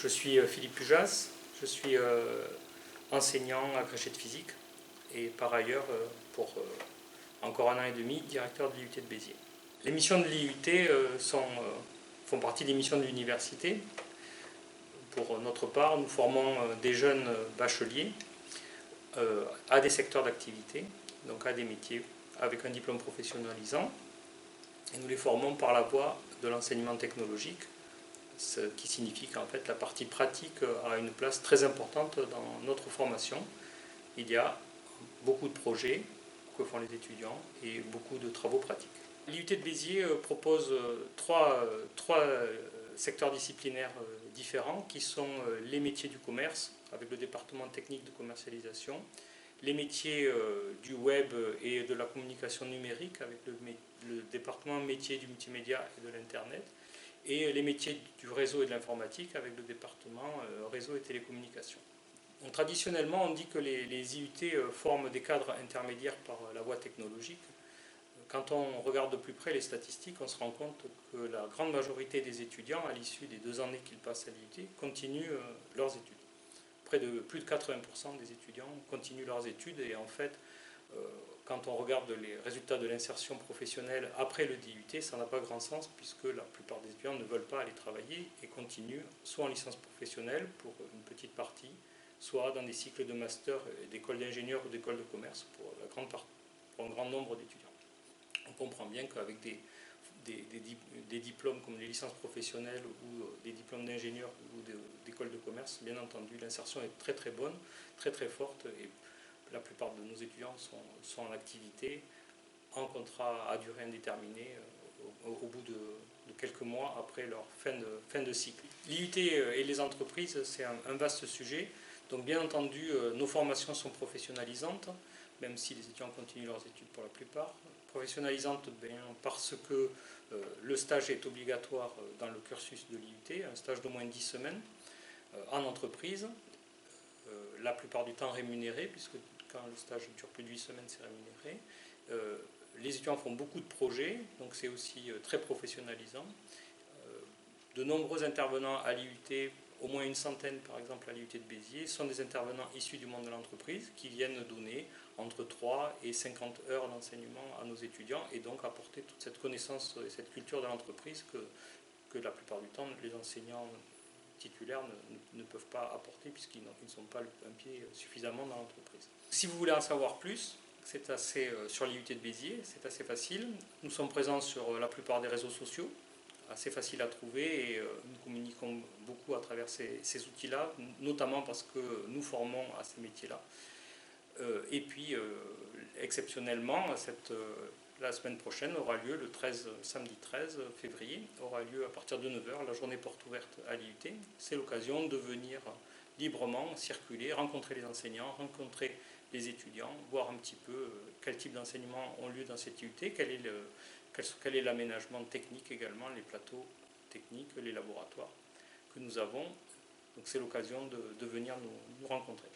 Je suis Philippe Pujas, je suis enseignant agrégé de physique et par ailleurs, pour encore un an et demi, directeur de l'IUT de Béziers. Les missions de l'IUT font partie des missions de l'université. Pour notre part, nous formons des jeunes bacheliers à des secteurs d'activité, donc à des métiers avec un diplôme professionnalisant. Et nous les formons par la voie de l'enseignement technologique, ce qui signifie qu'en fait la partie pratique a une place très importante dans notre formation. Il y a beaucoup de projets que font les étudiants et beaucoup de travaux pratiques. L'IUT de Béziers propose trois secteurs disciplinaires différents qui sont les métiers du commerce avec le département technique de commercialisation, les métiers du web et de la communication numérique avec le département métier du multimédia et de l'internet, et les métiers du réseau et de l'informatique avec le département réseau et télécommunications. Donc, traditionnellement, on dit que les IUT forment des cadres intermédiaires par la voie technologique. Quand on regarde de plus près les statistiques, on se rend compte que la grande majorité des étudiants, à l'issue des 2 années qu'ils passent à l'IUT, continuent leurs études. Plus de 80% des étudiants continuent leurs études et en fait, quand on regarde les résultats de l'insertion professionnelle après le DUT, ça n'a pas grand sens puisque la plupart des étudiants ne veulent pas aller travailler et continuent soit en licence professionnelle pour une petite partie, soit dans des cycles de master d'école d'ingénieurs ou d'école de commerce pour un grand nombre d'étudiants. On comprend bien qu'avec des diplômes comme les licences professionnelles ou des diplômes d'ingénieurs ou d'école de commerce, bien entendu, l'insertion est très très bonne, très très forte et la plupart de nos étudiants sont en activité, en contrat à durée indéterminée au bout de quelques mois après leur fin de cycle. L'IUT et les entreprises, c'est un vaste sujet. Donc bien entendu, nos formations sont professionnalisantes, même si les étudiants continuent leurs études pour la plupart. Professionnalisantes parce que le stage est obligatoire dans le cursus de l'IUT, un stage d'au moins 10 semaines en entreprise, la plupart du temps rémunéré, puisque quand le stage dure plus de 8 semaines, c'est rémunéré. Les étudiants font beaucoup de projets, donc c'est aussi très professionnalisant. De nombreux intervenants à l'IUT, au moins une centaine par exemple à l'IUT de Béziers, sont des intervenants issus du monde de l'entreprise qui viennent donner entre 3 et 50 heures d'enseignement à nos étudiants et donc apporter toute cette connaissance et cette culture de l'entreprise que la plupart du temps les enseignants titulaires ne peuvent pas apporter puisqu'ils ne sont pas un pied suffisamment dans l'entreprise. Si vous voulez en savoir plus, sur l'IUT de Béziers, c'est assez facile. Nous sommes présents sur la plupart des réseaux sociaux, assez facile à trouver et nous communiquons beaucoup à travers ces outils-là, notamment parce que nous formons à ces métiers-là. Et puis, exceptionnellement, la semaine prochaine aura lieu, samedi 13 février, aura lieu à partir de 9h, la journée porte ouverte à l'IUT. C'est l'occasion de venir librement circuler, rencontrer les enseignants, rencontrer les étudiants, voir un petit peu quel type d'enseignement ont lieu dans cette IUT, quel est l'aménagement technique également, les plateaux techniques, les laboratoires que nous avons. Donc c'est l'occasion de venir nous rencontrer.